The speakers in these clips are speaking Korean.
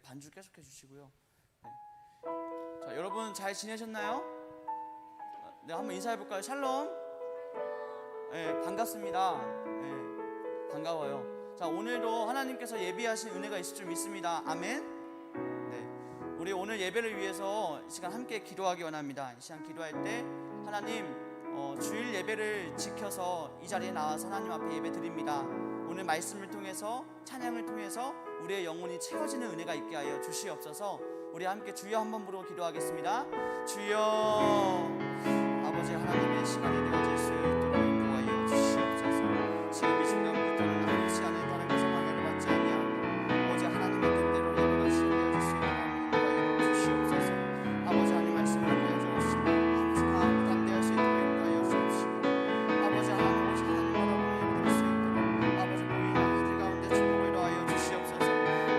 반주 계속해 주시고요. 네. 자, 여러분 잘 지내셨나요? 네, 한번 인사해 볼까요? 샬롬. 네, 반갑습니다. 네, 반가워요. 자, 오늘도 하나님께서 예비하신 은혜가 있을 줄 믿습니다. 아멘. 네, 우리 오늘 예배를 위해서 이 시간 함께 기도하기 원합니다. 이 시간 기도할 때 하나님 주일 예배를 지켜서 이 자리에 나와서 하나님 앞에 예배 드립니다. 오늘 말씀을 통해서 찬양을 통해서 우리의 영혼이 채워지는 은혜가 있게 하여 주시옵소서. 우리 함께 주여 한번 부르고 기도하겠습니다. 주여. 아버지 하나님의 시간이 되어질 수 있도록 인도하여 주시옵소서. 지금 이 순간부터는 아무렇지 않은 다른 것에 방해를 받지 아니하고 오직 하나님의 뜻대로 예배가 시작되어질 수 있도록 인도하여 주시옵소서. 아버지 하나님 말씀을 보여주시고 아버지 다 부담되어 수 있도록 인도하여 주옵시고 아버지 하나님 오직 하나님 바라보며 예배드릴 수 있도록 아버지 보이는 이들 가운데 축복을 더하여 주시옵소서.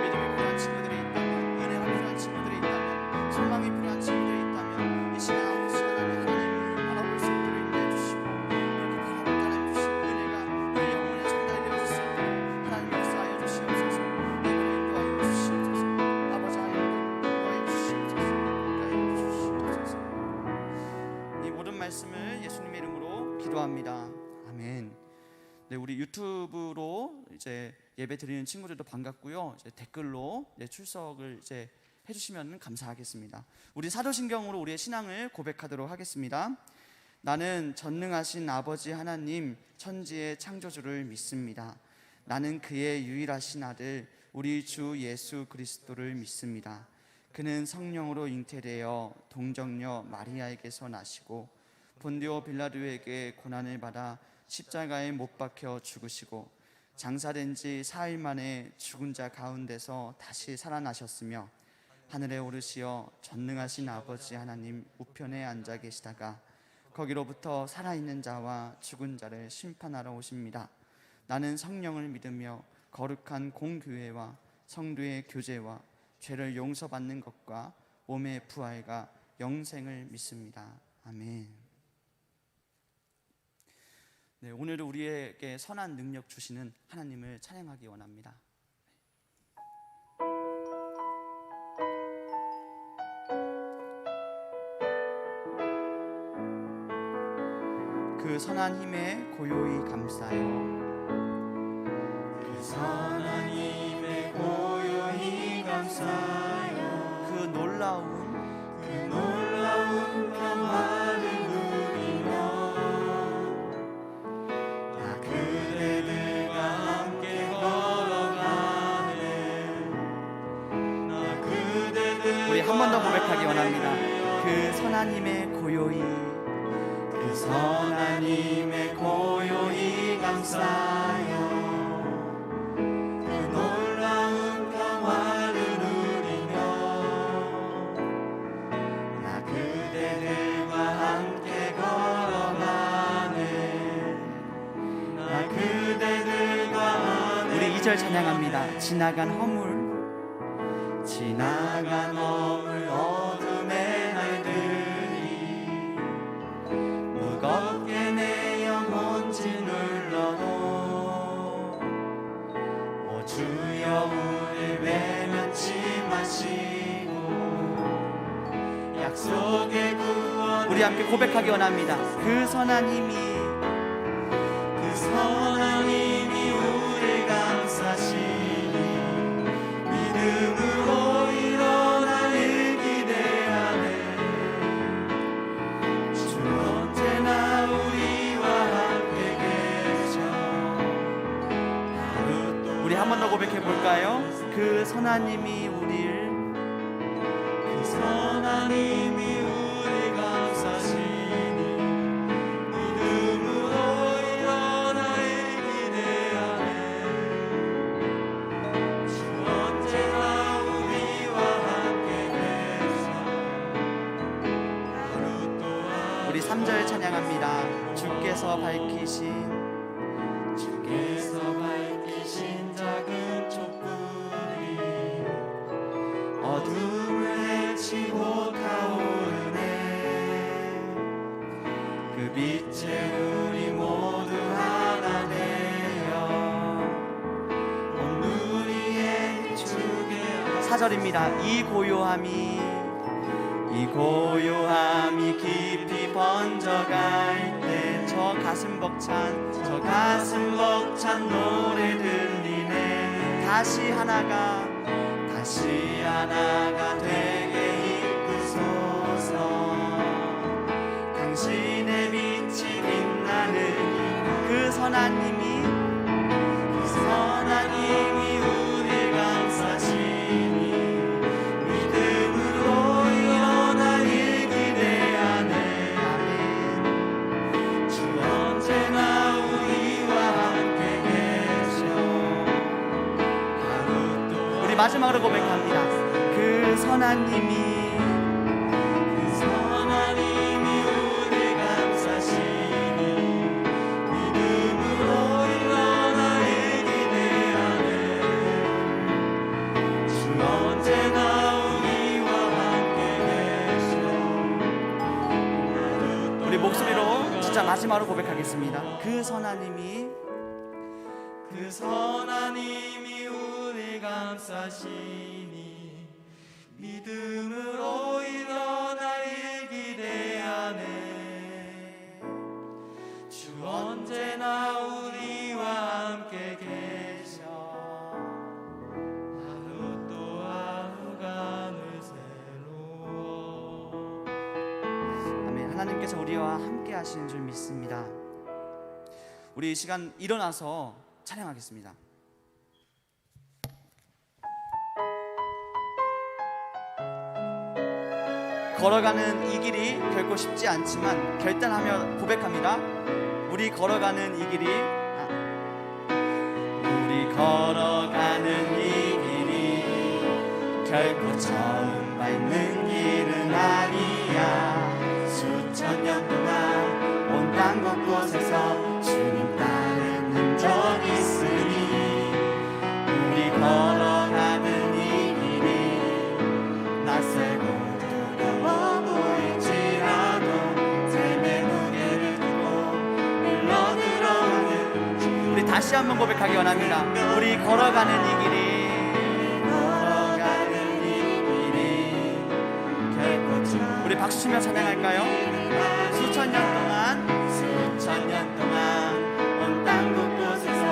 믿음이 필요한 친구들이 있다면, 은혜가 필요한 친구들이 있다면, 소망이 필요한 친구들이 있다면 이 시간 아버지 하나님을 바라볼 수 있도록 인도해 주시고 이렇게 바라보다는 주신 은혜가 우리 영혼에 전달되어질 수 있도록 하나님 역사하여 주시옵소서. 예배를 인도하여 주시옵소서. 아버지 하나님 인도하여 주시옵소서. 인도하여 주시옵소서. 이 모든 말씀을 예수님의 이름으로 기도합니다. 아멘. 네, 우리 유튜브로 이제 예배 드리는 친구들도 반갑고요. 이제 댓글로 출석을 이제 해주시면 감사하겠습니다. 우리 사도신경으로 우리의 신앙을 고백하도록 하겠습니다. 나는 전능하신 아버지 하나님 천지의 창조주를 믿습니다. 나는 그의 유일하신 아들 우리 주 예수 그리스도를 믿습니다. 그는 성령으로 잉태되어 동정녀 마리아에게서 나시고 본디오 빌라도에게 고난을 받아 십자가에 못 박혀 죽으시고 장사된 지 4일 만에 죽은 자 가운데서 다시 살아나셨으며 하늘에 오르시어 전능하신 아버지 하나님 우편에 앉아 계시다가 거기로부터 살아있는 자와 죽은 자를 심판하러 오십니다. 나는 성령을 믿으며 거룩한 공교회와 성도의 교제와 죄를 용서받는 것과 몸의 부활과 영생을 믿습니다. 아멘. 네, 오늘도 우리에게 선한 능력 주시는 하나님을 찬양하기 원합니다. 그 선한 힘에 고요히 감사요. 그 선한 힘에 고요히 감사요. 그 놀라운 평화를 누리며 나 그대들과 함께 걸어가네. 나 그대들과 우리 한 번 더 고백하기 원합니다. 그 선한 힘에 고요히 그 선한 힘에 고요히 감사요. 그 놀라운 평화를 누리며 나 그대들과 함께 걸어가네. 나 그대들과 함께 우리 2절 찬양합니다. 지나간 허물 어둠의 날들이 무겁게 내 영혼 짓눌러도 오 주여 우릴 외면치 마시고 약속의 구원 우리 함께 고백하기 원합니다. 그 선한 힘이 우릴 감싸시니 믿음으로 일어나길 기대하네. 주 언제나 우리와 함께 계셔. 하루 또 우리 한 번 더 고백해 볼까요? 그 선한 힘이 그 선한 힘이 우리 감싸시니 믿음으로 일어나길 기대하네. 주 언제나 우리와 함께 계셔. 하루 또 하루 우리 3절 찬양합니다. 주께서 밝히신 작은 촛불이 어둠을 헤치고 타오르네. 그 빛에 우리 모두 하나 되어 온 누리에 주게 4절입니다. 이 고요함이 깊이 번져갈 때 저 가슴 벅찬 노래 들리네. 다시 하나가 되게 이끄소서. 당신의 빛이 빛나는 그 선한 힘이 우릴 감싸시니 믿음으로 일어날 일 기대하네. 아멘. 주 언제나 우리와 함께 계셔. 하루 또 우리 마지막으로 고백합니다. 그 선한 힘이 우릴 감싸시니 믿음으로 일어날 일 기대하네. 주 언제나 우리와 함께 계셔. 우리 목소리로 진짜 마지막으로 고백하겠습니다. 그 선한 힘이 우리 감싸시니 믿음으로 일어날 일 기대하네. 주 언제나 우리와 함께 계셔. 하루 또 하루가 늘 새로워. 아멘. 하나님께서 우리와 함께 하시는 줄 믿습니다. 우리 이 시간 일어나서 찬양하겠습니다. 걸어가는 이 길이 결코 쉽지 않지만 결단하며 고백합니다. 우리 걸어가는 이 길이 결코 처음 밟는 길은 아니야. 수천 년 동안 온 땅 곳곳에서 주님 따른 흔적이 있으니 우리 걸어가는 이 길이 낯설고 두려워 보일지라도 삶의 무게를 두고 흘러들어오는 우리 다시 한번 고백하기 원합니다. 우리 걸어가는 이 길이 우리 박수치며 찬양할까요? 수천 년 동안 온 땅 곳곳에서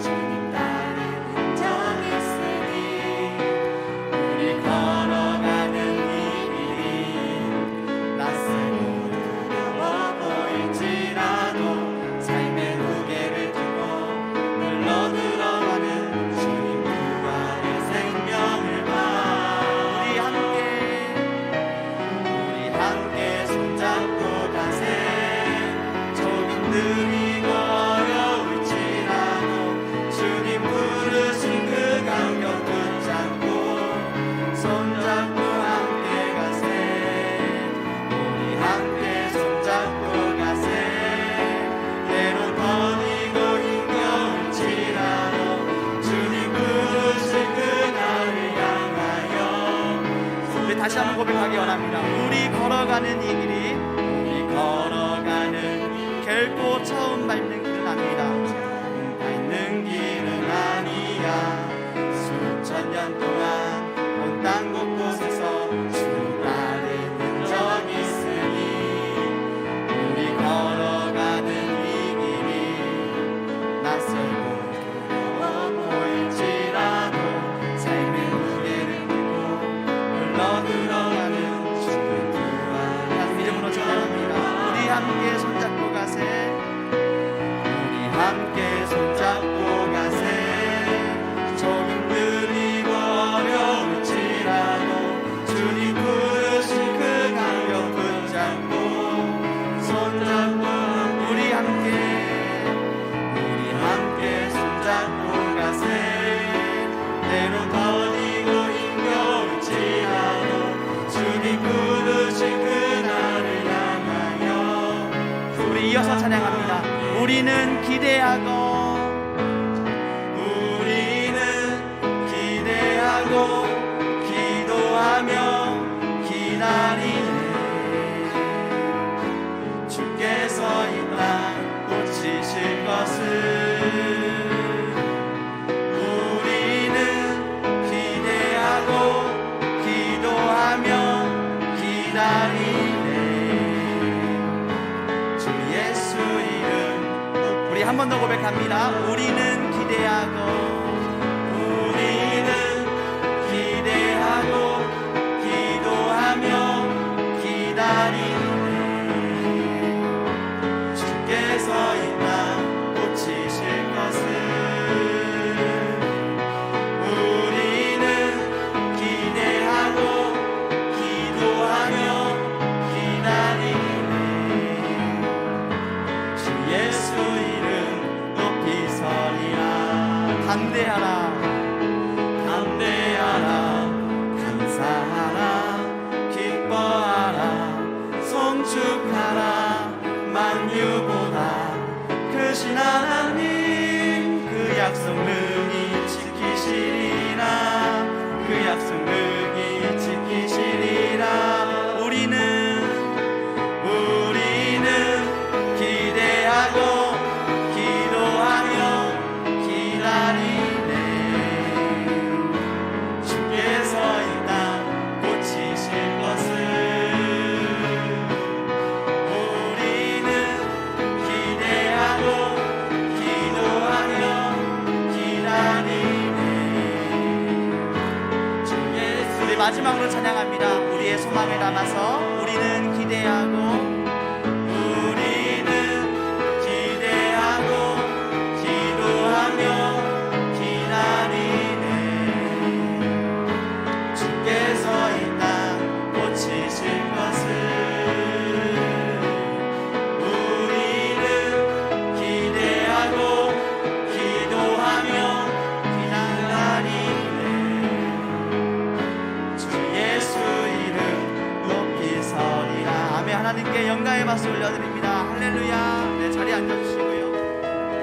주님 따른 흔적이 있으니 우리 걸어가는 이 길이 낯설고 두려워 보일지라도 삶의 무게를 두고 흘러들어가는 주님 부활의 생명을 봐. 함께 손잡고 가세. 조금 느리고 어려울지라도 주님 부르신 그 감격 붙잡고 손잡고 함께 가세. 우리 함께 손잡고 가세. 때로 더디고 힘겨울지라도 주님 부르신 그날을 향하여 우리 다시 한번 고백하기 원합니다. 우리 걸어가는 이 길이 결코 처음 밟는 길은 아닙니다. 밟는 길은 아니야. 수천 년 동안 온 땅 곳곳에서 주님 따른 흔적이 있으니 우리 걸어가는 이 길이 낯설고 두려워 보일지라도 삶의 무게를 두고 흘러들어가는 믿음으로 찬양합니다. 우리 함께 손잡고 가세. 우리 함께 손잡고 가세. 조금 느리고 어려울지라도 주님 부르신 그 감격 붙잡고 손잡고 우리 함께 손잡고 가세. 때로 더디고 힘겨울지라도 주님 부르신 그날을 향하여 우리 이어서 찬양합니다. 우리는 기대하고 기도하며 기다리네. 주께서 이 땅 고치실 것을 우리는 기대하고 고백합니다. 우리는 기대하고 기도하며 기다리네. 주께서 이 땅 고치실 것을 우리는 기대하고 기도하며 기다리네. 주 예수 이름 높이 서리라. 담대하라 감사하라 기뻐하라 송축하라. 만유보다 크신 하나님 그 약속 능히 지키시리라. 그 약속 능히 지키시리라. 우리는 기대하고 기도하며 기다리네. 주께서 이 땅 고치실 것을 우리는 기대하고 기도하며 기다리네. 주 예수. 우리 마지막으로 찬양합니다. 우리의 소망을 담아서 우리는 기대하고 기도하며 기다리네. 주께서 이 땅 고치실 것을 우리는 기대하고 기도하며 기다리네. 주 예수 이름 높이 서리라. 아멘. 하나님께 영광의 박수 올려드립니다. 할렐루야. 네, 자리에 앉아주시고요. 네,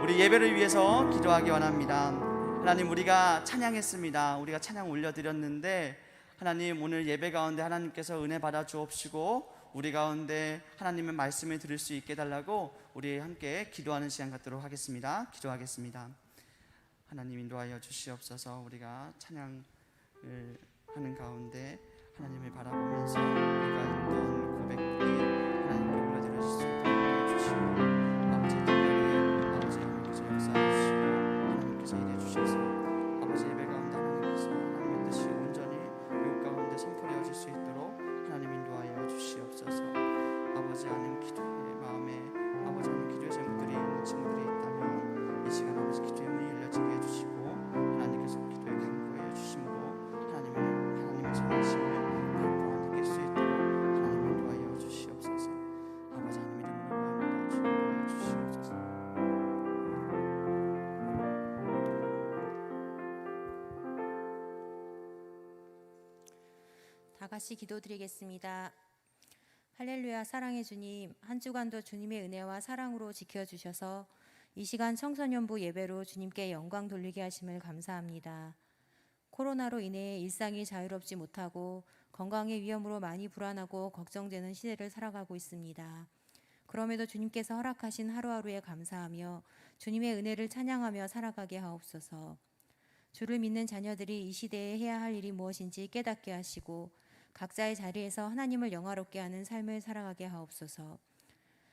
우리 예배를 위해서 기도하기 원합니다. 하나님, 우리가 찬양했습니다. 우리가 찬양 올려드렸는데 하나님, 오늘 예배 가운데 하나님께서 은혜 받아 주옵시고 우리 가운데 하나님의 말씀을 들을 수 있게 해달라고 우리 함께 기도하는 시간 갖도록 하겠습니다. 기도하겠습니다. 하나님 인도하여 주시옵소서. 우리가 찬양을 하는 가운데 하나님을 바라보면서 우리가 했던 고백들이 하나님께 올려드릴 수 있도록 해주시고 아버지 특별히 아버지 하나님께서 역사해 주시고 하나님께서 일해 주셔서 아버지 예배 가운데 하나님께서 하나님의 뜻이 온전히 이곳 가운데 선포되어질 수 있도록 하나님 인도하여 주시옵소서. 아버지 하는 기도의 마음에 아버지 하는 기도의 제목들이 있는 친구들이 있다면 이 시간 아버지 기도의 문이 열려지게 해주시고 하나님께서 기도에 간구해 주심으로 하나님의 선하심을 느낄 수 있도록 하나님 인도하여 주시옵소서. 아버지 하나님 이름으로 구합니다. 주님 인도하여 주시옵소서. 다 같이 기도드리겠습니다. 할렐루야. 사랑의 주님, 한 주간도 주님의 은혜와 사랑으로 지켜주셔서 이 시간 청소년부 예배로 주님께 영광 돌리게 하심을 감사합니다. 코로나로 인해 일상이 자유롭지 못하고 건강의 위험으로 많이 불안하고 걱정되는 시대를 살아가고 있습니다. 그럼에도 주님께서 허락하신 하루하루에 감사하며 주님의 은혜를 찬양하며 살아가게 하옵소서. 주를 믿는 자녀들이 이 시대에 해야 할 일이 무엇인지 깨닫게 하시고 각자의 자리에서 하나님을 영화롭게 하는 삶을 살아가게 하옵소서.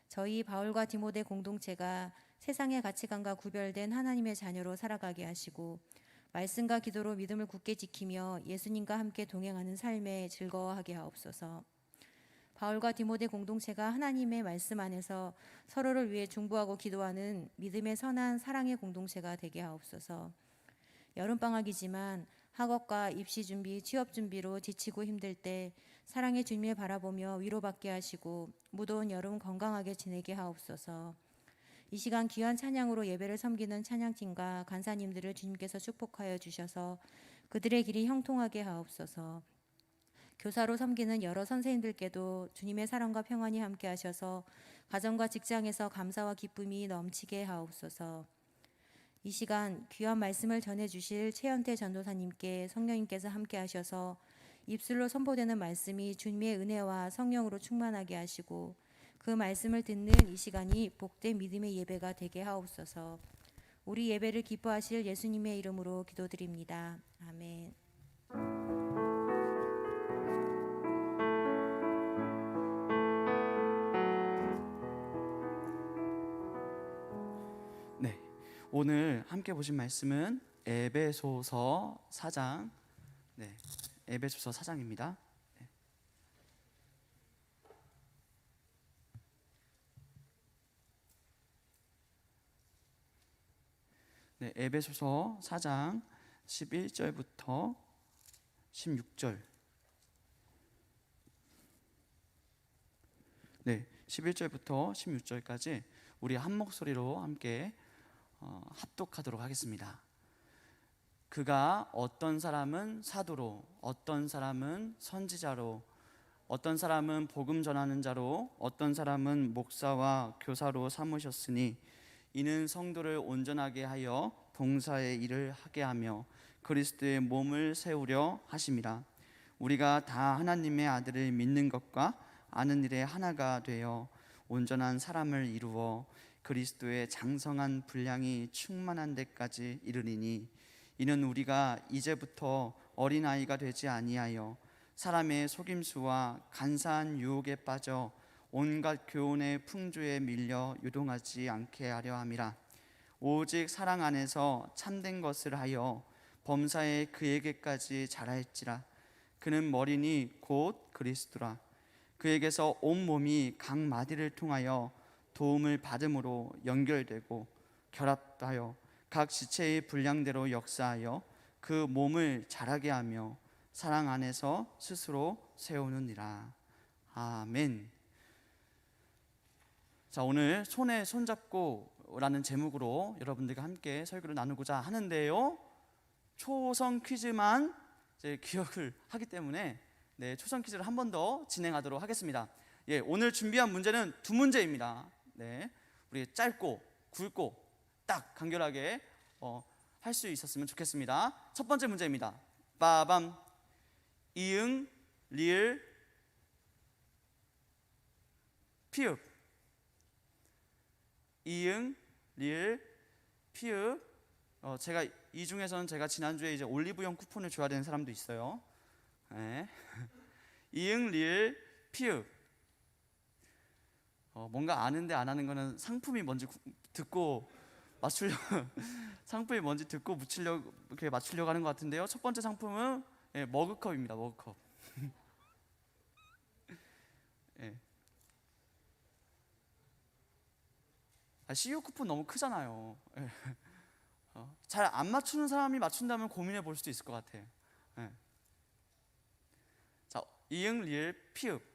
저희 바울과 디모데 공동체가 세상의 가치관과 구별된 하나님의 자녀로 살아가게 하시고 말씀과 기도로 믿음을 굳게 지키며 예수님과 함께 동행하는 삶에 즐거워하게 하옵소서. 바울과 디모데 공동체가 하나님의 말씀 안에서 서로를 위해 중보하고 기도하는 믿음의 선한 사랑의 공동체가 되게 하옵소서. 여름방학이지만 학업과 입시 준비, 취업 준비로 지치고 힘들 때 사랑의 주님을 바라보며 위로받게 하시고 무더운 여름 건강하게 지내게 하옵소서. 이 시간 귀한 찬양으로 예배를 섬기는 찬양팀과 간사님들을 주님께서 축복하여 주셔서 그들의 길이 형통하게 하옵소서. 교사로 섬기는 여러 선생님들께도 주님의 사랑과 평안이 함께 하셔서 가정과 직장에서 감사와 기쁨이 넘치게 하옵소서. 이 시간 귀한 말씀을 전해주실 최연태 전도사님께 성령님께서 함께 하셔서 입술로 선포되는 말씀이 주님의 은혜와 성령으로 충만하게 하시고 그 말씀을 듣는 이 시간이 복된 믿음의 예배가 되게 하옵소서. 우리 예배를 기뻐하실 예수님의 이름으로 기도드립니다. 아멘. 오늘 함께 보신 말씀은 에베소서 4장, 네, 에베소서 4장입니다. 네, 에베소서 4장 11절부터 16절. 네, 11절부터 16절까지 우리 한 목소리로 함께 합독하도록 하겠습니다. 그가 어떤 사람은 사도로, 어떤 사람은 선지자로, 어떤 사람은 복음 전하는 자로, 어떤 사람은 목사와 교사로 삼으셨으니 이는 성도를 온전하게 하여 봉사의 일을 하게 하며 그리스도의 몸을 세우려 하심이라. 우리가 다 하나님의 아들을 믿는 것과 아는 일에 하나가 되어 온전한 사람을 이루어 그리스도의 장성한 분량이 충만한 데까지 이르리니 이는 우리가 이제부터 어린아이가 되지 아니하여 사람의 속임수와 간사한 유혹에 빠져 온갖 교훈의 풍조에 밀려 유동하지 않게 하려 함이라. 오직 사랑 안에서 참된 것을 하여 범사에 그에게까지 자라할지라. 그는 머리니 곧 그리스도라. 그에게서 온 몸이 각 마디를 통하여 도움을 받음으로 연결되고 결합하여 각 지체의 분량대로 역사하여 그 몸을 자라게 하며 사랑 안에서 스스로 세우느니라. 아멘. 자, 오늘 손에 손잡고라는 제목으로 여러분들과 함께 설교를 나누고자 하는데요. 초성 퀴즈만 이제 기억을 하기 때문에 네, 초성 퀴즈를 한 번 더 진행하도록 하겠습니다. 예, 오늘 준비한 문제는 두 문제입니다. 네, 우리 짧고 굵고 딱 간결하게 할 수 있었으면 좋겠습니다. 첫 번째 문제입니다. 빠밤. 이응, 리을, 피읍. 이응, 리을, 피읍. 제가 이 중에서는 제가 지난주에 이제 올리브영 쿠폰을 줘야 되는 사람도 있어요. 네. 이응, 리을, 피읍. 뭔가 아는데 안 하는 거는 상품이 뭔지 듣고 맞추려고 상품이 뭔지 듣고 이렇게 맞추려고 하는 것 같은데요. 첫 번째 상품은 머그컵입니다. 머그컵. 예. CU 쿠폰 너무 크잖아요. 예. 잘 안 맞추는 사람이 맞춘다면 고민해 볼 수도 있을 것 같아요. 예. 자, 이응, 리을, 피읍.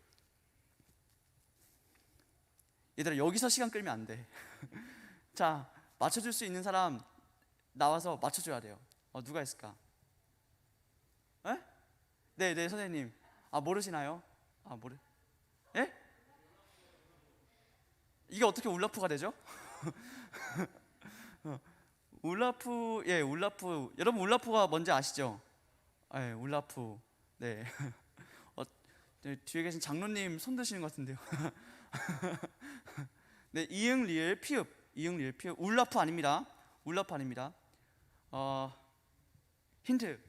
얘들아, 여기서 시간 끌면 안 돼. 자, 맞춰줄 수 있는 사람 나와서 맞춰줘야 돼요. 누가 있을까? 에? 네, 선생님. 모르시나요? 예? 이게 어떻게 울라프가 되죠? 울라프, 예, 울라프. 여러분 울라프가 뭔지 아시죠? 예, 울라프. 네. 네, 뒤에 계신 장로님 손 드시는 것 같은데요. 네, 이응, 리을, 피읍. 이응, 리을, 피읍. 울라프 아닙니다. 울라프 아닙니다. 힌트.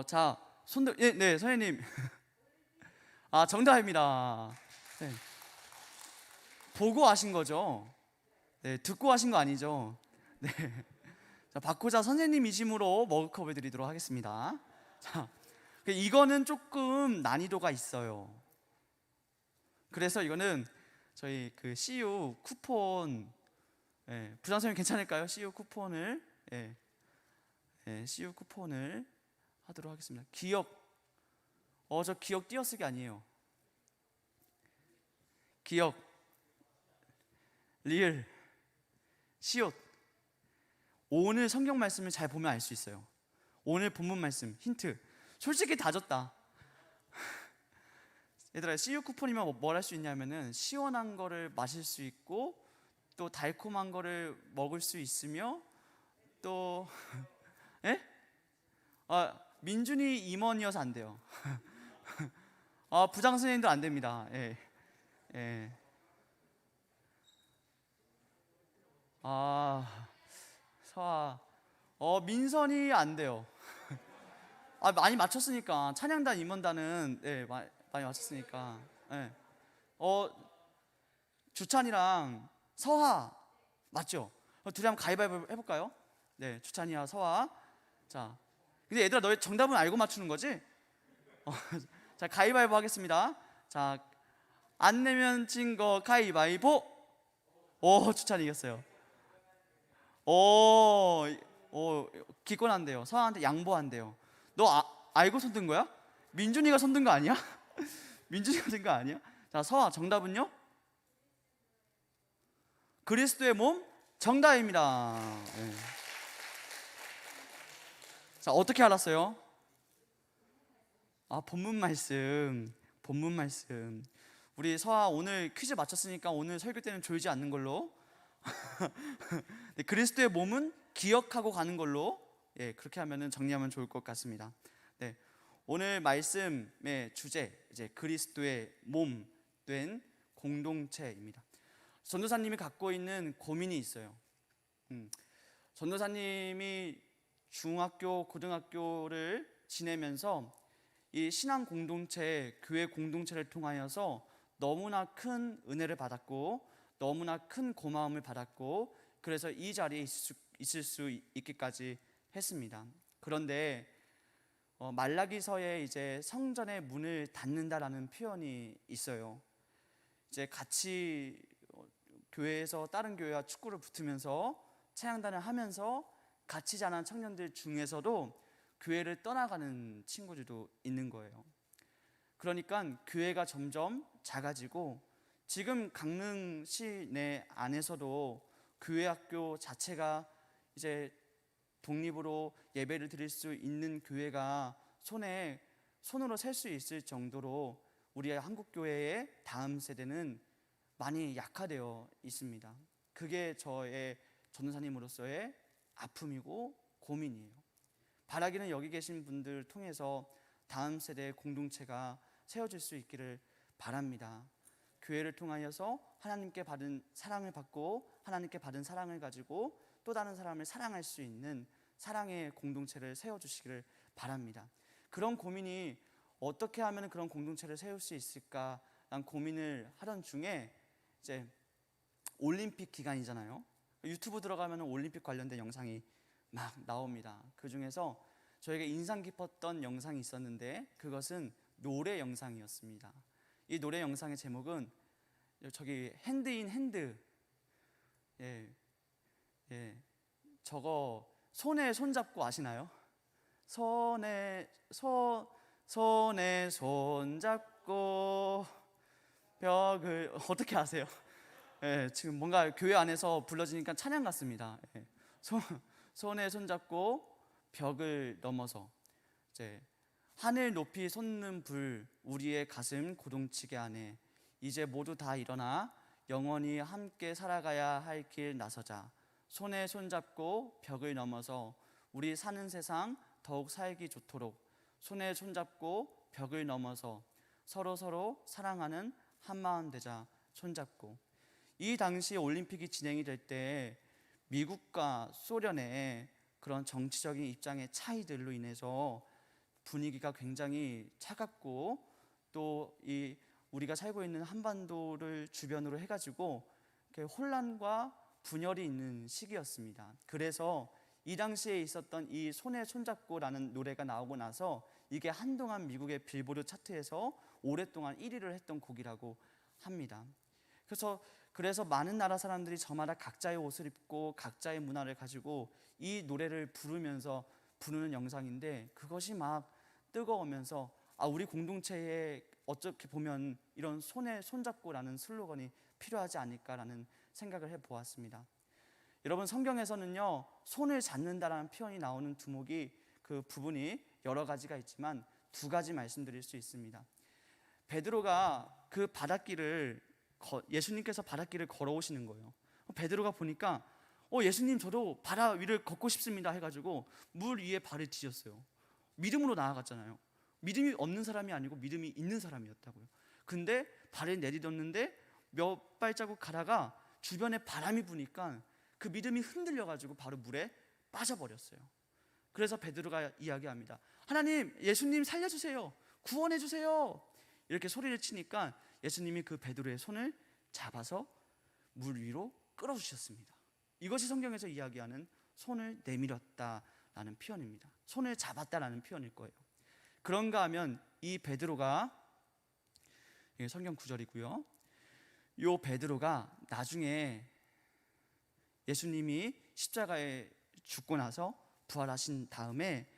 자, 손들. 예, 네, 선생님. 정답입니다. 네. 보고 하신 거죠? 네, 듣고 하신 거 아니죠? 네. 자, 받고자 선생님이심으로 머그컵을 드리도록 하겠습니다. 자, 이거는 조금 난이도가 있어요. 그래서 이거는 저희 그 CU 쿠폰, 부장 선생님 괜찮을까요? CU 쿠폰을, CU 쿠폰을 하도록 하겠습니다. 기억, 저 기억 띄어쓰기 아니에요. 기억, 리을, 시옷. 오늘 성경 말씀을 잘 보면 알 수 있어요. 오늘 본문 말씀 힌트. 솔직히 다 줬다. 얘들아, CU 쿠폰이면 뭘 할 수 있냐면은 시원한 거를 마실 수 있고 또 달콤한 거를 먹을 수 있으며 또 민준이 임원이어서 안 돼요. 부장 선생님도 안 됩니다. 서아, 민선이 안 돼요. 많이 맞췄으니까 찬양단 임원단은 많이 맞췄으니까. 네. 주찬이랑 서하 맞죠? 둘이 한번 가위바위보 해볼까요? 네, 주찬이와 서하. 자, 근데 얘들아 너희 정답은 알고 맞추는 거지? 자, 가위바위보 하겠습니다. 자, 안 내면 진 거 가위바위보. 오, 주찬이 이겼어요. 오, 기권한대요. 서하한테 양보한대요. 너 알고 손든 거야? 민준이가 손든 거 아니야? 민준이가 든 거 아니야? 자, 서하 정답은요? 그리스도의 몸 정답입니다. 네. 자, 어떻게 알았어요? 본문 말씀. 우리 서하 오늘 퀴즈 맞췄으니까 오늘 설교 때는 졸지 않는 걸로. 네, 그리스도의 몸은 기억하고 가는 걸로. 그렇게 하면은 정리하면 좋을 것 같습니다. 네, 오늘 말씀의 주제 이제 그리스도의 몸 된 공동체입니다. 전도사님이 갖고 있는 고민이 있어요. 전도사님이 중학교, 고등학교를 지내면서 이 신앙 공동체, 교회 공동체를 통하여서 너무나 큰 은혜를 받았고 너무나 큰 고마움을 받았고 그래서 이 자리에 있을 수 있기까지 했습니다. 그런데 말라기서에 이제 성전의 문을 닫는다라는 표현이 있어요. 이제 같이 교회에서 다른 교회와 축구를 붙으면서 찬양단을 하면서 같이 자란 청년들 중에서도 교회를 떠나가는 친구들도 있는 거예요. 그러니까 교회가 점점 작아지고 지금 강릉시 내 안에서도 교회 학교 자체가 이제 독립으로 예배를 드릴 수 있는 교회가 손으로 셀 수 있을 정도로 우리의 한국 교회의 다음 세대는 많이 약화되어 있습니다. 그게 저의 전도사님으로서의 아픔이고 고민이에요. 바라기는 여기 계신 분들 통해서 다음 세대의 공동체가 세워질 수 있기를 바랍니다. 교회를 통하여서 하나님께 받은 사랑을 받고 하나님께 받은 사랑을 가지고 또 다른 사람을 사랑할 수 있는 사랑의 공동체를 세워주시기를 바랍니다. 그런 고민이 어떻게 하면 그런 공동체를 세울 수 있을까라는 고민을 하던 중에 이제 올림픽 기간이잖아요. 유튜브 들어가면 올림픽 관련된 영상이 막 나옵니다. 그 중에서 저에게 인상 깊었던 영상이 있었는데 그것은 노래 영상이었습니다. 이 노래 영상의 제목은 저기 핸드인 핸드. 저거 손에 손잡고 아시나요? 손에 손잡고 벽을 어떻게 아세요? 지금 뭔가 교회 안에서 불러지니까 찬양 같습니다. 손에 손잡고 벽을 넘어서 이제 하늘 높이 솟는 불 우리의 가슴 고동치게 하네. 이제 모두 다 일어나 영원히 함께 살아가야 할 길 나서자. 손에 손잡고 벽을 넘어서 우리 사는 세상 더욱 살기 좋도록 손에 손잡고 벽을 넘어서 서로 사랑하는 한마음 되자. 손잡고. 이 당시 올림픽이 진행이 될 때 미국과 소련의 그런 정치적인 입장의 차이들로 인해서 분위기가 굉장히 차갑고 또 이 우리가 살고 있는 한반도를 주변으로 해가지고 혼란과 분열이 있는 시기였습니다. 그래서 이 당시에 있었던 이 손에 손잡고라는 노래가 나오고 나서 이게 한동안 미국의 빌보드 차트에서 오랫동안 1위를 했던 곡이라고 합니다. 그래서 많은 나라 사람들이 저마다 각자의 옷을 입고 각자의 문화를 가지고 이 노래를 부르면서 부르는 영상인데 그것이 막 뜨거우면서 우리 공동체에 어떻게 보면 이런 손에 손잡고라는 슬로건이 필요하지 않을까라는 생각을 해보았습니다. 여러분 성경에서는요 손을 잡는다라는 표현이 나오는 그 부분이 여러 가지가 있지만 두 가지 말씀드릴 수 있습니다. 베드로가 그 바닷길을 예수님께서 바닷길을 걸어오시는 거예요. 베드로가 보니까 예수님 저도 바다 위를 걷고 싶습니다 해가지고 물 위에 발을 디뎠어요. 믿음으로 나아갔잖아요. 믿음이 없는 사람이 아니고 믿음이 있는 사람이었다고요. 근데 발을 내딛었는데 몇 발자국 가다가 주변에 바람이 부니까 그 믿음이 흔들려가지고 바로 물에 빠져버렸어요. 그래서 베드로가 이야기합니다. 하나님, 예수님 살려주세요, 구원해주세요, 이렇게 소리를 치니까 예수님이 그 베드로의 손을 잡아서 물 위로 끌어주셨습니다. 이것이 성경에서 이야기하는 손을 내밀었다라는 표현입니다. 손을 잡았다라는 표현일 거예요. 그런가 하면 이 베드로가, 이게 성경 구절이고요, 이 베드로가 나중에 예수님이 십자가에 죽고 나서 부활하신 다음에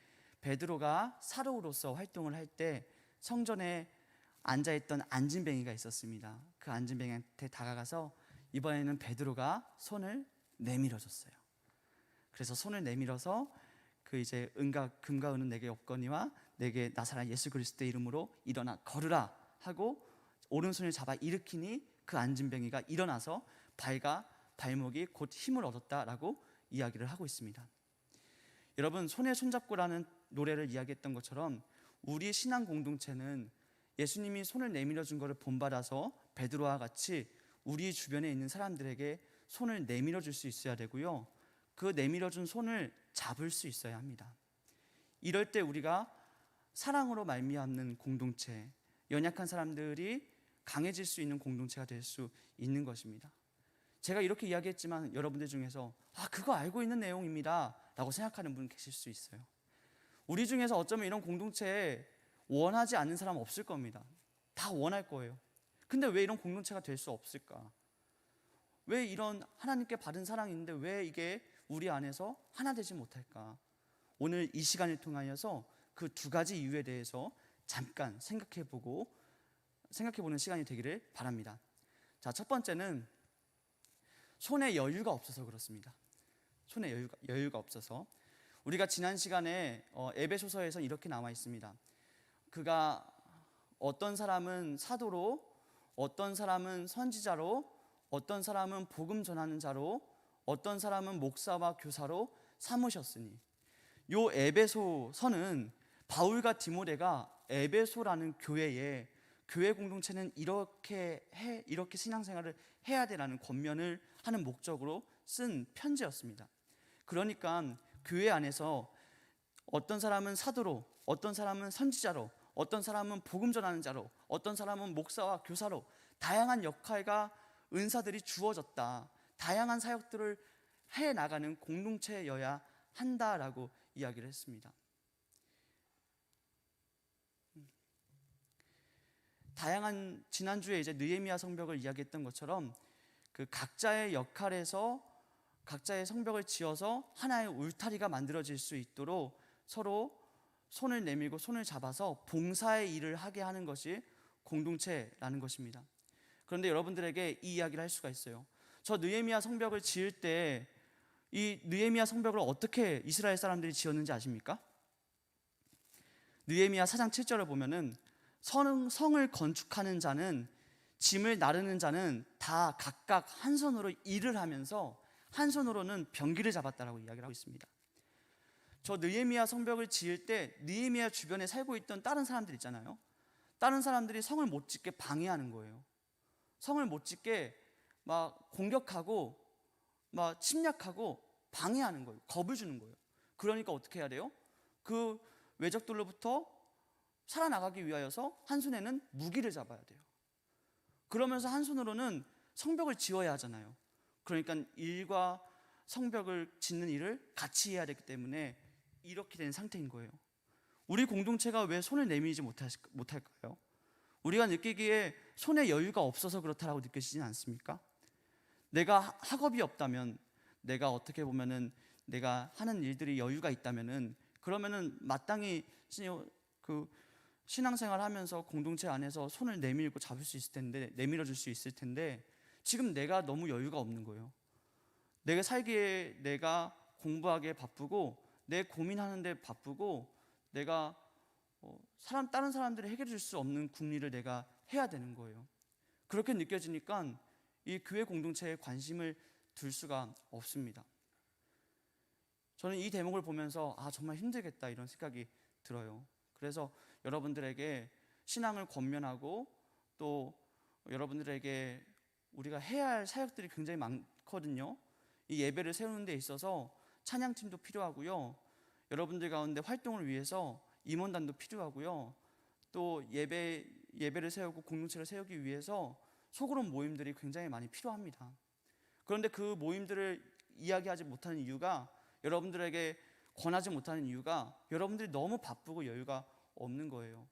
베드로가 사도로서 활동을 할 때 성전에 앉아있던 안진뱅이가 있었습니다. 그 안진뱅이한테 다가가서 이번에는 베드로가 손을 내밀어줬어요. 그래서 손을 내밀어서 그 이제 금과 은은 내게 없거니와 내게 나사렛 예수 그리스도의 이름으로 일어나 걸으라 하고 오른손을 잡아 일으키니 그 안진뱅이가 일어나서 발목이 곧 힘을 얻었다라고 이야기를 하고 있습니다. 여러분, 손에 손잡고라는 노래를 이야기했던 것처럼 우리 신앙 공동체는 예수님이 손을 내밀어 준 것을 본받아서 베드로와 같이 우리 주변에 있는 사람들에게 손을 내밀어 줄 수 있어야 되고요, 그 내밀어 준 손을 잡을 수 있어야 합니다. 이럴 때 우리가 사랑으로 말미암는 공동체, 연약한 사람들이 강해질 수 있는 공동체가 될 수 있는 것입니다. 제가 이렇게 이야기했지만 여러분들 중에서 그거 알고 있는 내용입니다 라고 생각하는 분 계실 수 있어요. 우리 중에서 어쩌면 이런 공동체에 원하지 않는 사람 없을 겁니다. 다 원할 거예요. 근데 왜 이런 공동체가 될 수 없을까? 왜 이런 하나님께 받은 사랑인데 왜 이게 우리 안에서 하나 되지 못할까? 오늘 이 시간을 통하여서 그 두 가지 이유에 대해서 잠깐 생각해보는 시간이 되기를 바랍니다. 자, 첫 번째는 손에 여유가 없어서 그렇습니다. 손에 여유가 없어서. 우리가 지난 시간에 에베소서에서 이렇게 나와 있습니다. 그가 어떤 사람은 사도로, 어떤 사람은 선지자로, 어떤 사람은 복음 전하는 자로, 어떤 사람은 목사와 교사로 삼으셨으니. 요 에베소서는 바울과 디모데가 에베소라는 교회 공동체는 이렇게 신앙생활을 해야 되라는 권면을 하는 목적으로 쓴 편지였습니다. 그러니까 교회 안에서 어떤 사람은 사도로, 어떤 사람은 선지자로, 어떤 사람은 복음 전하는 자로, 어떤 사람은 목사와 교사로 다양한 역할과 은사들이 주어졌다, 다양한 사역들을 해나가는 공동체여야 한다라고 이야기를 했습니다. 다양한, 지난주에 이제 느헤미야 성벽을 이야기했던 것처럼 그 각자의 역할에서 각자의 성벽을 지어서 하나의 울타리가 만들어질 수 있도록 서로 손을 내밀고 손을 잡아서 봉사의 일을 하게 하는 것이 공동체라는 것입니다. 그런데 여러분들에게 이 이야기를 할 수가 있어요. 저 느헤미야 성벽을 지을 때 이 느헤미야 성벽을 어떻게 이스라엘 사람들이 지었는지 아십니까? 느헤미야 4장 7절을 보면은 성을 건축하는 자는, 짐을 나르는 자는 다 각각 한 손으로 일을 하면서 한 손으로는 병기를 잡았다라고 이야기를 하고 있습니다. 저 느헤미야 성벽을 지을 때 느헤미야 주변에 살고 있던 다른 사람들 있잖아요. 다른 사람들이 성을 못 짓게 방해하는 거예요. 성을 못 짓게 막 공격하고 막 침략하고 방해하는 거예요. 겁을 주는 거예요. 그러니까 어떻게 해야 돼요? 그 외적들로부터 살아나가기 위하여서 한 손에는 무기를 잡아야 돼요. 그러면서 한 손으로는 성벽을 지어야 하잖아요. 그러니까 일과 성벽을 짓는 일을 같이 해야 되기 때문에 이렇게 된 상태인 거예요. 우리 공동체가 왜 손을 내밀지 못할까요? 우리가 느끼기에 손에 여유가 없어서 그렇다라고 느껴지진 않습니까? 내가 학업이 없다면, 내가 어떻게 보면은 내가 하는 일들이 여유가 있다면은, 그러면은 마땅히 그 신앙생활 하면서 공동체 안에서 손을 내밀고 잡을 수 있을 텐데, 내밀어 줄 수 있을 텐데, 지금 내가 너무 여유가 없는 거예요. 내가 살기에, 내가 공부하기에 바쁘고, 내 고민하는데 바쁘고, 내가 다른 사람들이 해결해 줄 수 없는 궁리를 내가 해야 되는 거예요. 그렇게 느껴지니까 이 교회 공동체에 관심을 둘 수가 없습니다. 저는 이 대목을 보면서 정말 힘들겠다 이런 생각이 들어요. 그래서 여러분들에게 신앙을 권면하고 또 여러분들에게 우리가 해야 할 사역들이 굉장히 많거든요. 이 예배를 세우는 데 있어서 찬양팀도 필요하고요. 여러분들 가운데 활동을 위해서 임원단도 필요하고요. 또 예배를 세우고 공동체를 세우기 위해서 소그룹 모임들이 굉장히 많이 필요합니다. 그런데 그 모임들을 이야기하지 못하는 이유가, 여러분들에게 권하지 못하는 이유가 여러분들이 너무 바쁘고 여유가 없는 거예요.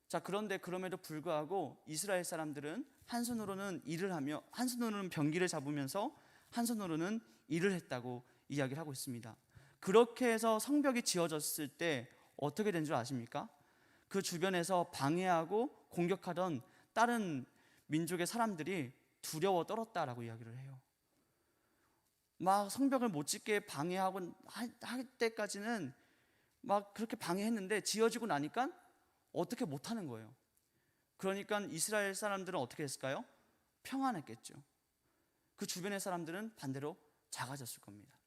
자, 그런데 그럼에도 불구하고 이스라엘 사람들은 한 손으로는 일을 하며 한 손으로는 병기를 잡으면서 한 손으로는 일을 했다고 이야기를 하고 있습니다. 그렇게 해서 성벽이 지어졌을 때 어떻게 된 줄 아십니까? 그 주변에서 방해하고 공격하던 다른 민족의 사람들이 두려워 떨었다라고 이야기를 해요. 막 성벽을 못 짓게 방해하고 할 때까지는 막 그렇게 방해했는데 지어지고 나니까 어떻게 못하는 거예요. 그러니까 이스라엘 사람들은 어떻게 했을까요? 평안했겠죠. 그 주변의 사람들은 반대로 작아졌을 겁니다.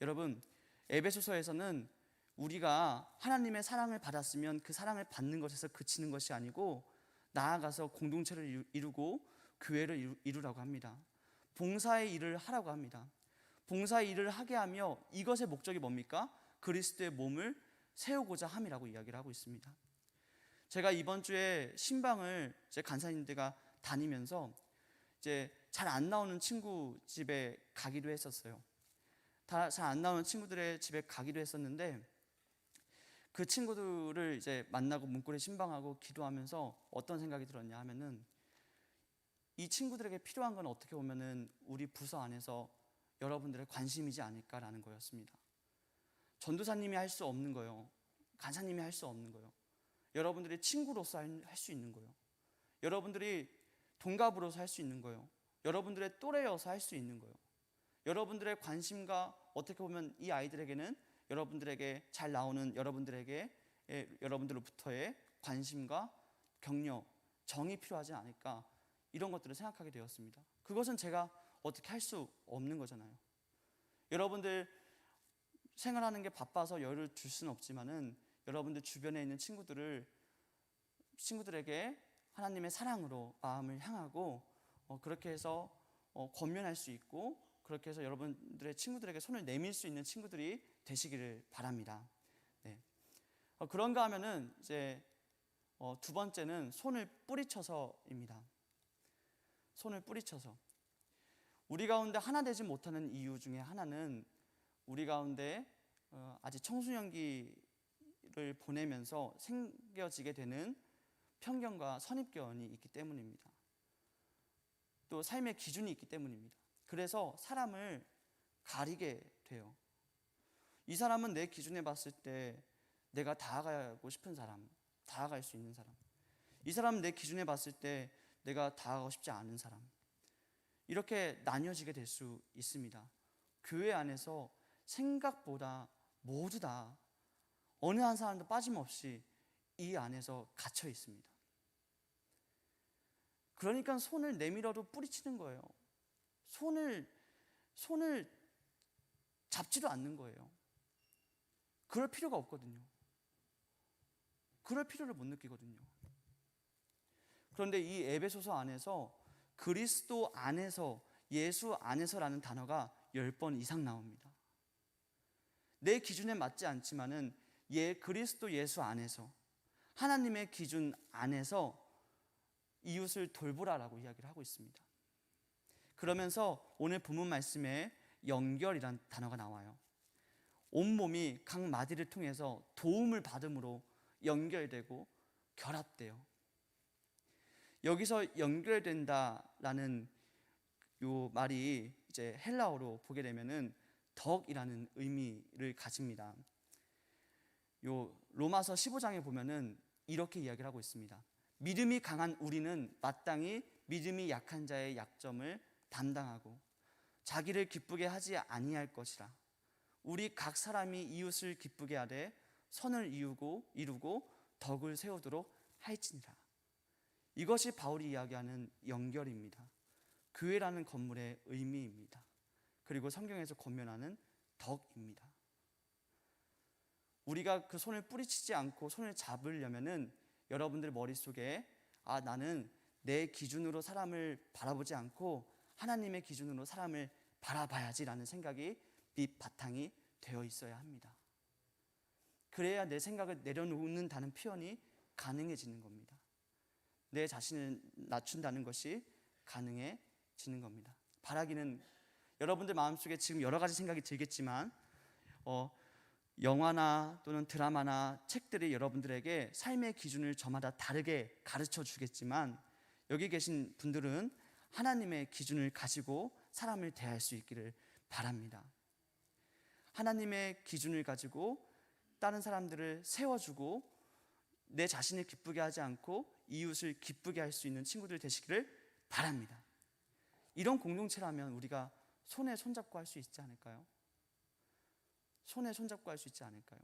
여러분, 에베소서에서는 우리가 하나님의 사랑을 받았으면 그 사랑을 받는 것에서 그치는 것이 아니고 나아가서 공동체를 이루고 교회를 이루라고 합니다. 봉사의 일을 하라고 합니다. 봉사의 일을 하게 하며 이것의 목적이 뭡니까? 그리스도의 몸을 세우고자 함이라고 이야기를 하고 있습니다. 제가 이번 주에 신방을 제 간사님들과 다니면서 이제 잘 안 나오는 친구 집에 가기도 했었어요. 잘 안 나오는 친구들의 집에 가기도 했었는데 그 친구들을 이제 만나고 문고리 신방하고 기도하면서 어떤 생각이 들었냐 하면은 이 친구들에게 필요한 건 어떻게 보면은 우리 부서 안에서 여러분들의 관심이지 않을까라는 거였습니다. 전도사님이 할 수 없는 거예요. 간사님이 할 수 없는 거예요. 여러분들이 친구로서 할 수 있는 거예요. 여러분들이 동갑으로서 할 수 있는 거예요. 여러분들의 또래여서 할 수 있는 거예요. 여러분들의 관심과 어떻게 보면 이 아이들에게는 여러분들에게 잘 나오는 여러분들로부터의 관심과 격려, 정이 필요하지 않을까, 이런 것들을 생각하게 되었습니다. 그것은 제가 어떻게 할 수 없는 거잖아요. 여러분들 생활하는 게 바빠서 여유를 줄 수는 없지만은 여러분들 주변에 있는 친구들에게 하나님의 사랑으로 마음을 향하고 그렇게 해서 권면할 수 있고, 그렇게 해서 여러분들의 친구들에게 손을 내밀 수 있는 친구들이 되시기를 바랍니다. 네. 그런가 하면은 이제 두 번째는 손을 뿌리쳐서입니다. 손을 뿌리쳐서. 우리 가운데 하나 되지 못하는 이유 중에 하나는 우리 가운데 아직 청소년기를 보내면서 생겨지게 되는 편견과 선입견이 있기 때문입니다. 또 삶의 기준이 있기 때문입니다. 그래서 사람을 가리게 돼요. 이 사람은 내 기준에 봤을 때 내가 다가가고 싶은 사람, 다가갈 수 있는 사람. 이 사람은 내 기준에 봤을 때 내가 다가가고 싶지 않은 사람. 이렇게 나뉘어지게 될 수 있습니다. 교회 안에서 생각보다 모두 다 어느 한 사람도 빠짐없이 이 안에서 갇혀 있습니다. 그러니까 손을 내밀어도 뿌리치는 거예요. 손을 잡지도 않는 거예요. 그럴 필요가 없거든요. 그럴 필요를 못 느끼거든요. 그런데 이 에베소서 안에서 그리스도 안에서, 예수 안에서라는 단어가 10번 이상 나옵니다. 내 기준에 맞지 않지만은 그리스도 예수 안에서, 하나님의 기준 안에서 이웃을 돌보라라고 이야기를 하고 있습니다. 그러면서 오늘 본문 말씀에 연결이란 단어가 나와요. 온몸이 각 마디를 통해서 도움을 받음으로 연결되고 결합돼요. 여기서 연결된다라는 요 말이 이제 헬라어로 보게 되면은 덕이라는 의미를 가집니다. 요 로마서 15장에 보면은 이렇게 이야기를 하고 있습니다. 믿음이 강한 우리는 마땅히 믿음이 약한 자의 약점을 담당하고 자기를 기쁘게 하지 아니할 것이라. 우리 각 사람이 이웃을 기쁘게 하되 선을 이루고 덕을 세우도록 할지니라. 이것이 바울이 이야기하는 연결입니다. 교회라는 건물의 의미입니다. 그리고 성경에서 권면하는 덕입니다. 우리가 그 손을 뿌리치지 않고 손을 잡으려면은 여러분들 머릿속에 나는 내 기준으로 사람을 바라보지 않고 하나님의 기준으로 사람을 바라봐야지라는 생각이 밑바탕이 되어 있어야 합니다. 그래야 내 생각을 내려놓는다는 표현이 가능해지는 겁니다. 내 자신을 낮춘다는 것이 가능해지는 겁니다. 바라기는 여러분들 마음속에 지금 여러 가지 생각이 들겠지만 영화나 또는 드라마나 책들이 여러분들에게 삶의 기준을 저마다 다르게 가르쳐 주겠지만 여기 계신 분들은 하나님의 기준을 가지고 사람을 대할 수 있기를 바랍니다. 하나님의 기준을 가지고 다른 사람들을 세워주고 내 자신을 기쁘게 하지 않고 이웃을 기쁘게 할 수 있는 친구들 되시기를 바랍니다. 이런 공동체라면 우리가 손에 손잡고 할 수 있지 않을까요? 손에 손잡고 할 수 있지 않을까요?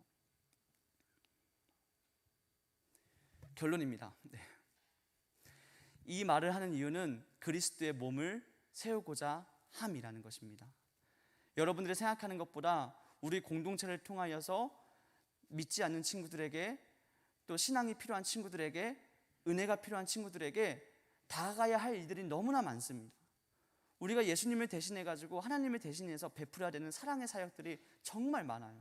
결론입니다. 네. 이 말을 하는 이유는 그리스도의 몸을 세우고자 함이라는 것입니다. 여러분들이 생각하는 것보다 우리 공동체를 통하여서 믿지 않는 친구들에게 또 신앙이 필요한 친구들에게 은혜가 필요한 친구들에게 다가가야 할 일들이 너무나 많습니다. 우리가 예수님을 대신해 가지고 하나님을 대신해서 베풀어야 되는 사랑의 사역들이 정말 많아요.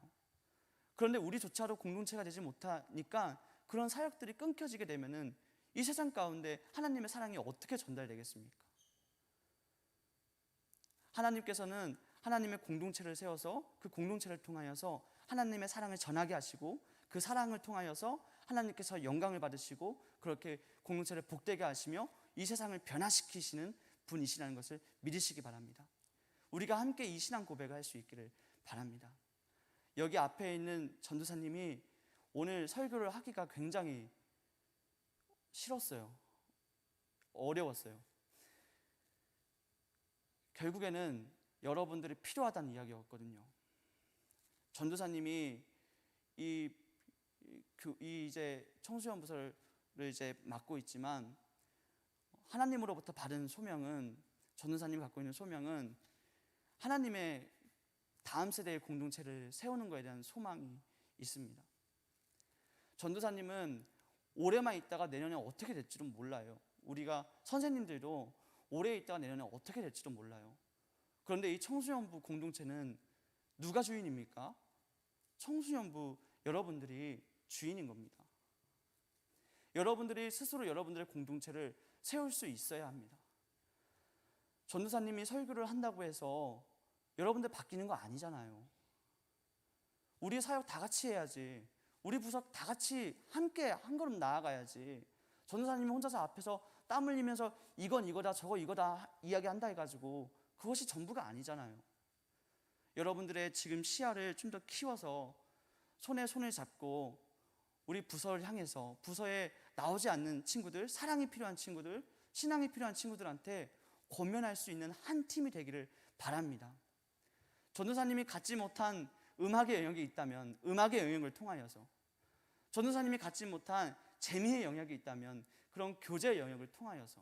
그런데 우리조차도 공동체가 되지 못하니까 그런 사역들이 끊겨지게 되면은 이 세상 가운데 하나님의 사랑이 어떻게 전달되겠습니까? 하나님께서는 하나님의 공동체를 세워서 그 공동체를 통하여서 하나님의 사랑을 전하게 하시고 그 사랑을 통하여서 하나님께서 영광을 받으시고 그렇게 공동체를 복되게 하시며 이 세상을 변화시키시는 분이시라는 것을 믿으시기 바랍니다. 우리가 함께 이 신앙 고백을 할 수 있기를 바랍니다. 여기 앞에 있는 전도사님이 오늘 설교를 하기가 굉장히 싫었어요. 어려웠어요. 결국에는 여러분들이 필요하다는 이야기였거든요. 전도사님이 이 이제 청소년 부서를 이제 맡고 있지만 하나님으로부터 받은 소명은 전도사님이 갖고 있는 소명은 하나님의 다음 세대의 공동체를 세우는 것에 대한 소망이 있습니다. 전도사님은 올해만 있다가 내년에 어떻게 될지도 몰라요. 우리가 선생님들도 올해 있다가 내년에 어떻게 될지도 몰라요. 그런데 이 청소년부 공동체는 누가 주인입니까? 청소년부 여러분들이 주인인 겁니다. 여러분들이 스스로 여러분들의 공동체를 세울 수 있어야 합니다. 전도사님이 설교를 한다고 해서 여러분들 바뀌는 거 아니잖아요. 우리 사역 다 같이 해야지. 우리 부서 다 같이 함께 한 걸음 나아가야지. 전도사님이 혼자서 앞에서 땀 흘리면서 이건 이거다 저거 이거다 이야기한다 해가지고 그것이 전부가 아니잖아요. 여러분들의 지금 시야를 좀 더 키워서 손에 손을 잡고 우리 부서를 향해서 부서에 나오지 않는 친구들, 사랑이 필요한 친구들, 신앙이 필요한 친구들한테 권면할 수 있는 한 팀이 되기를 바랍니다. 전도사님이 갖지 못한 음악의 영역이 있다면 음악의 영역을 통하여서, 전도사님이 갖지 못한 재미의 영역이 있다면 그런 교제의 영역을 통하여서,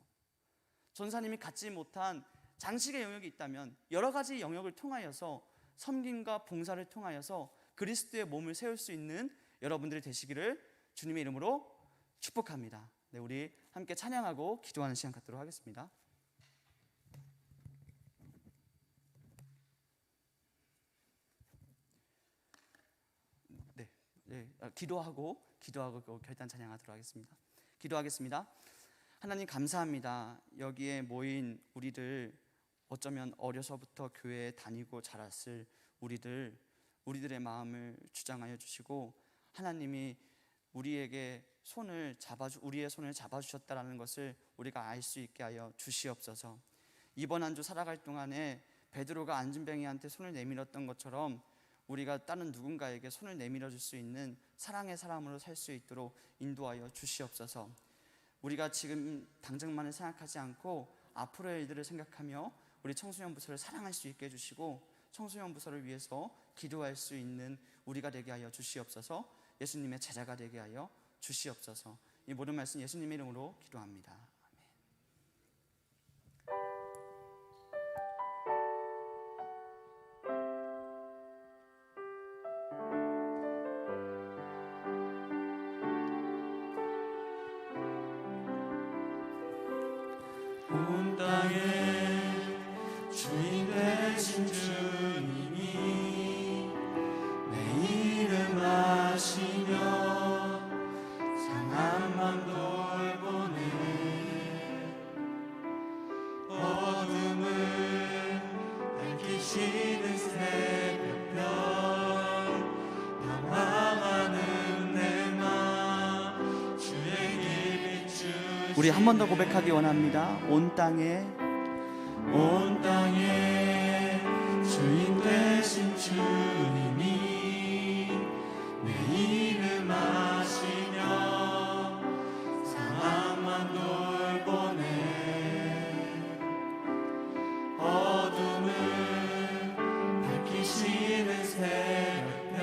전도사님이 갖지 못한 장식의 영역이 있다면 여러 가지 영역을 통하여서 섬김과 봉사를 통하여서 그리스도의 몸을 세울 수 있는 여러분들이 되시기를 주님의 이름으로 축복합니다. 네, 우리 함께 찬양하고 기도하는 시간 갖도록 하겠습니다. 기도하고 결단 찬양하도록 하겠습니다. 기도하겠습니다. 하나님 감사합니다. 여기에 모인 우리들, 어쩌면 어려서부터 교회에 다니고 자랐을 우리들의 마음을 주장하여 주시고 하나님이 우리의 손을 잡아주셨다라는 것을 우리가 알 수 있게 하여 주시옵소서. 이번 한 주 살아갈 동안에 베드로가 안진뱅이한테 손을 내밀었던 것처럼 우리가 다른 누군가에게 손을 내밀어 줄 수 있는 사랑의 사람으로 살 수 있도록 인도하여 주시옵소서. 우리가 지금 당장만을 생각하지 않고 앞으로의 일들을 생각하며 우리 청소년 부서를 사랑할 수 있게 해주시고 청소년 부서를 위해서 기도할 수 있는 우리가 되게 하여 주시옵소서. 예수님의 제자가 되게 하여 주시옵소서. 이 모든 말씀 예수님의 이름으로 기도합니다. 온 땅에 주인 되신 주님이 내 이름 아시니 우리 한 번 더 고백하기 원합니다. 온 땅에 주인 되신 주님이 내 이름 아시며 상황만 돌보네. 어둠을 밝히시는 새벽별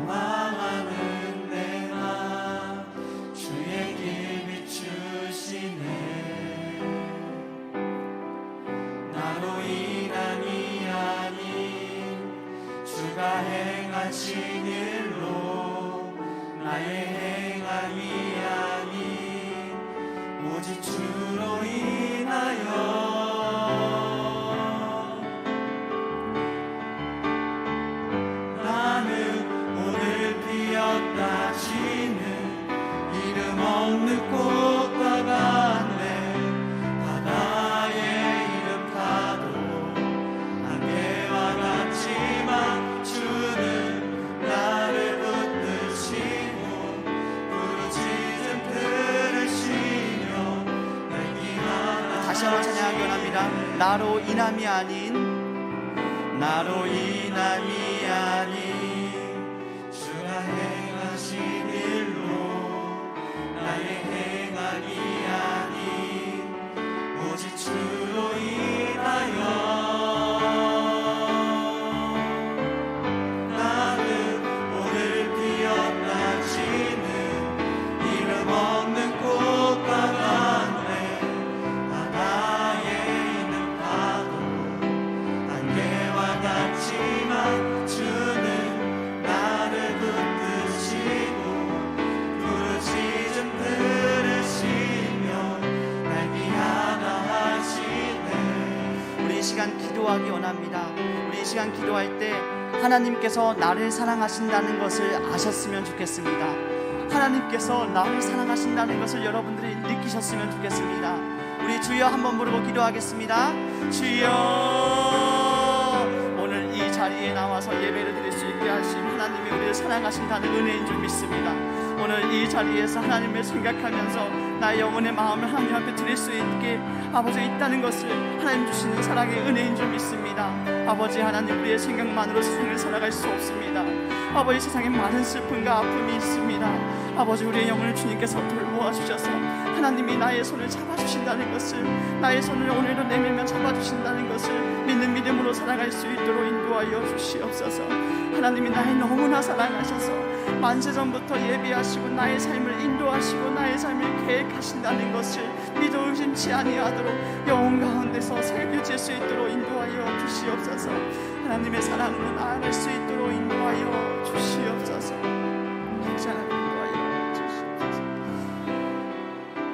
방황하는 내가 주의 길 비추시네. 나로 인함이 아닌 주가 행하신 일로 나의 행함이 아닌 오직 주로 인하여 나는 오늘 피었다 지는 이름 없는 꽃과 같네. 바다의 이름 파도 안개와 같지만 주는 나를 붙드시고 부르짖음 들으시며 날 기만하시네. 다시 한번 찬양하기 원합니다. 나로 인함이 아닌 주가 행하신 일로 나의 행함이 아닌 오직 주로 인하여 나는 오늘 피었다 지는 이름 없는 꽃과 같네. 바다에 있는 파도 안개와 같지만 주는 나를 붙드시고 부르짖음 들으시며 날 귀하다 하시네. 우리 이 시간 기도하기 원합니다. 우리 이 시간 기도할 때 하나님께서 나를 사랑하신다는 것을 아셨으면 좋겠습니다. 하나님께서 나를 사랑하신다는 것을 여러분들이 느끼셨으면 좋겠습니다. 우리 주여 한번 부르고 기도하겠습니다. 주여, 오늘 이 자리에 나와서 예배를 드릴 수 있게 하신 하나님이 우리를 사랑하신다는 은혜인 줄 믿습니다. 오늘 이 자리에서 하나님을 생각하면서 나의 영혼의 마음을 하나님 앞에 드릴 수 있게 아버지 있다는 것을 하나님 주시는 사랑의 은혜인 줄 믿습니다. 아버지 하나님, 우리의 생각만으로 세상을 살아갈 수 없습니다. 아버지, 세상에 많은 슬픔과 아픔이 있습니다. 아버지, 우리의 영혼을 주님께서 돌보아 주셔서 하나님이 나의 손을 잡아주신다는 것을, 나의 손을 오늘도 내밀면 잡아주신다는 것을 믿는 믿음으로 살아갈 수 있도록 인도하여 주시옵소서. 하나님이 나를 너무나 사랑하셔서 만세전부터 예비하시고 나의 삶을 인도하시고 나의 삶을 계획하신다는 것을 믿어 의심치 아니하도록 영혼 가운데서 새겨질 수 있도록 인도하여 주시옵소서. 하나님의 사랑으로 나아갈 수 있도록 인도하여 주시옵소서. 하나님 인도하여 주시옵소서.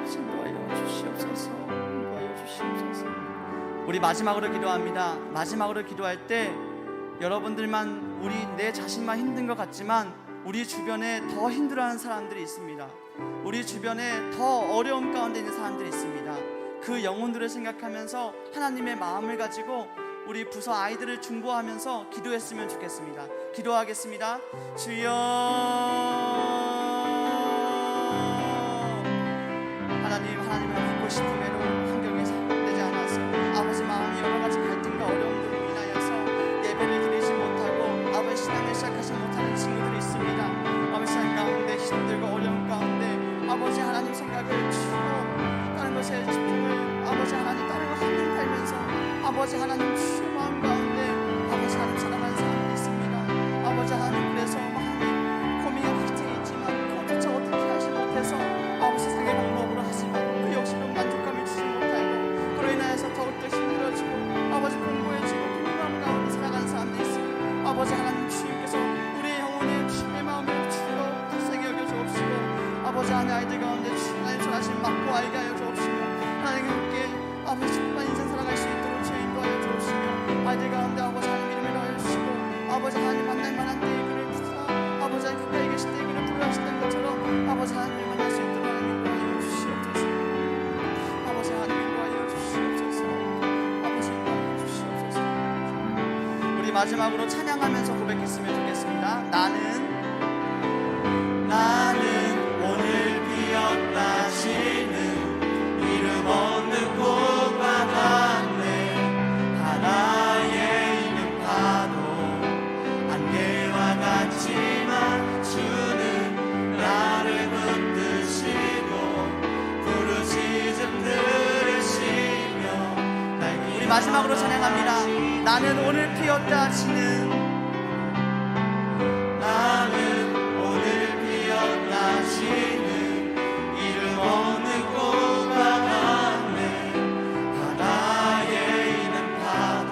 인도하여 주시옵소서. 인도하여 주시옵소서. 우리 마지막으로 기도합니다. 마지막으로 기도할 때 여러분들만, 내 자신만 힘든 것 같지만 우리 주변에 더 힘들어하는 사람들이 있습니다. 우리 주변에 더 어려움 가운데 있는 사람들이 있습니다. 그 영혼들을 생각하면서 하나님의 마음을 가지고 우리 부서 아이들을 중보하면서 기도했으면 좋겠습니다. 기도하겠습니다. 주여, 하나님을 받고 싶음에도 환경이 되지 않아서 아버지 마음이 여러 가지 갈등과 어려움으로 인하여서 예배를 드리지 못하고 아버지 신앙을 시작하지 못하는 친구들이 있습니다. 아버지 삶 가운데 힘들고 어려움 가운데 아버지 하나님 생각을 주고 다른 것에 집중을 아버지 하나님 다른 것 하나님 살면서 아버지 하나님 주의 마음 가운데 아버지 하나님 사랑하는 사람들이 있습니다. 아버지 하나님, 그래서 하나님 고민과 갈등이 있지만 그것조차 어떻게 하지 못해서 아버지 세상의 방법으로 하지만 그 역시도 만족감을 주지 못하고 그로 인하여서 더욱더 힘들어지고 아버지 공고해지고 불안함 가운데 살아가는 사람들이 있습니다. 아버지 하나님, 주님께서 우리의 영혼에 주의 마음을 주여 굳세게 여겨 주옵시고 아버지 하나님 아이들 가운데 하나님 전하신 막고 알게 하여 주옵시며 하나님 함께 아버지 축복한 인생 살아갈 수 있도록 주의 인도하여 주옵시며 아이들 가운데 아버지 하나님 이름을 넣어 주시고 아버지 하나님 만날 만한 때에 그를 부르사 아버지 하나님 가까이 계실 때에 그를 부르하시는 것처럼 아버지 하나님을 만날 수 있도록 하나님 인도하여 주시옵소서. 아버지 하나님 인도하여 주시옵소서. 아버지 인도하여 주시옵소서. 우리 마지막으로 찬양하면서 고백했으면 좋겠습니다. 나는 오늘 피었다 마지막으로 찬양합니다. 나는 오늘 피었다 지는 나는 오늘 피었다 지는 이름 없는 꽃과 같네. 바다에 있는 파도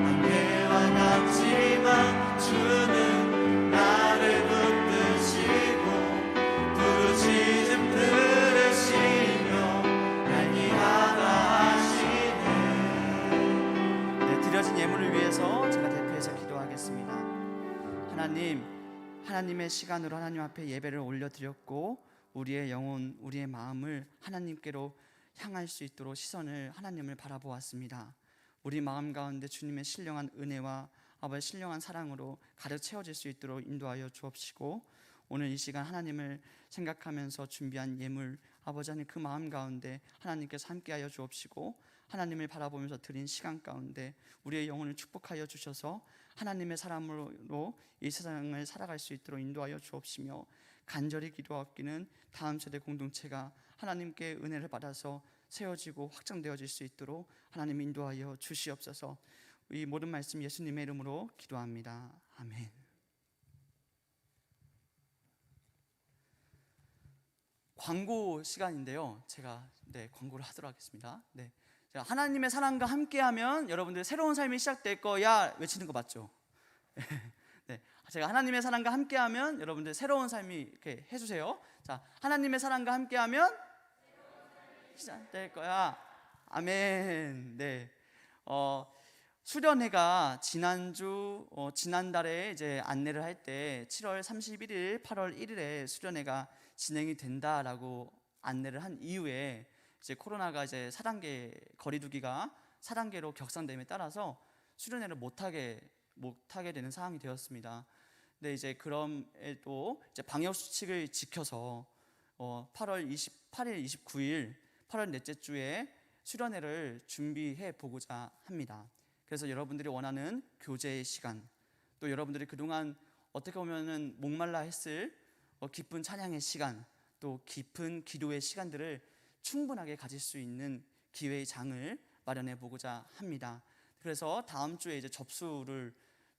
안개와 같지만 주는 나를 붙드시고 부르짖음 들으시며 날기하다 하시네. 네, 드려진 예물을 위해서 제가 대표해서 기도하겠습니다. 하나님의 시간으로 하나님 앞에 예배를 올려드렸고 우리의 영혼, 우리의 마음을 하나님께로 향할 수 있도록 시선을 하나님을 바라보았습니다. 우리 마음 가운데 주님의 신령한 은혜와 아버지의 신령한 사랑으로 가득 채워질 수 있도록 인도하여 주옵시고, 오늘 이 시간 하나님을 생각하면서 준비한 예물 아버지 하나님 그 마음 가운데 하나님께서 함께하여 주옵시고, 하나님을 바라보면서 드린 시간 가운데 우리의 영혼을 축복하여 주셔서 하나님의 사람으로 이 세상을 살아갈 수 있도록 인도하여 주옵시며, 간절히 기도하옵기는 다음 세대 공동체가 하나님께 은혜를 받아서 세워지고 확장되어질 수 있도록 하나님 인도하여 주시옵소서. 이 모든 말씀 예수님의 이름으로 기도합니다. 아멘. 광고 시간인데요. 제가 광고를 하도록 하겠습니다. 하나님의 사랑과 함께하면 여러분들 새로운 삶이 시작될 거야 외치는 거 맞죠? 제가 하나님의 사랑과 함께하면 여러분들 새로운 삶이 이렇게 해주세요. 자, 하나님의 사랑과 함께하면 시작될 거야. 아멘. 수련회가 지난달에 이제 안내를 할 때 7월 31일, 8월 1일에 수련회가 진행이 된다라고 안내를 한 이후에 이제 코로나가 이제 4단계 거리두기가 4단계로 격상됨에 따라서 수련회를 못하게 되는 상황이 되었습니다. 근데 이제 그럼에도 이제 방역 수칙을 지켜서 8월 28일, 29일, 8월 넷째 주에 수련회를 준비해 보고자 합니다. 그래서 여러분들이 원하는 교제의 시간, 또 여러분들이 그동안 어떻게 보면은 목말라 했을 깊은 찬양의 시간, 또 깊은 기도의 시간들을 충분하게 가질 수 있는 기회의 장을 마련해 보고자 합니다. 그래서 다음 주에 이제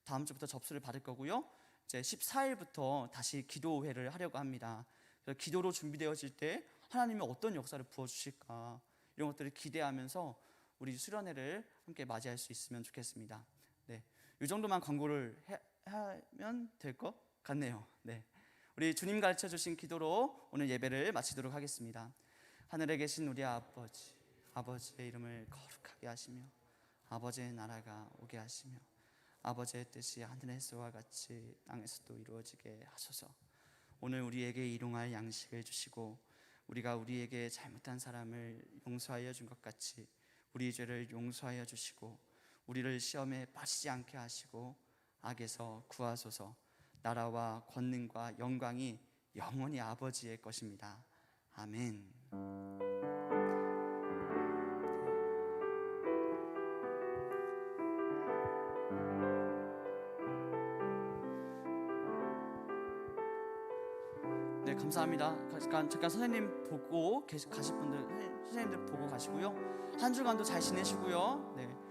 다음 주부터 접수를 받을 거고요. 이제 14일부터 다시 기도회를 하려고 합니다. 그래서 기도로 준비되어질 때 하나님이 어떤 역사를 부어 주실까, 이런 것들을 기대하면서 우리 수련회를 함께 맞이할 수 있으면 좋겠습니다. 이 정도만 광고를 하면 될 것 같네요. 우리 주님 가르쳐 주신 기도로 오늘 예배를 마치도록 하겠습니다. 하늘에 계신 우리 아버지의 이름을 거룩하게 하시며 아버지의 나라가 오게 하시며 아버지의 뜻이 하늘에서와 같이 땅에서도 이루어지게 하소서. 오늘 우리에게 일용할 양식을 주시고 우리가 우리에게 잘못한 사람을 용서하여 준 것 같이 우리 죄를 용서하여 주시고 우리를 시험에 빠지지 않게 하시고 악에서 구하소서. 나라와 권능과 영광이 영원히 아버지의 것입니다. 아멘. 감사합니다. 잠깐 선생님 보고 가실 분들 선생님들 보고 가시고요. 한 주간도 잘 지내시고요.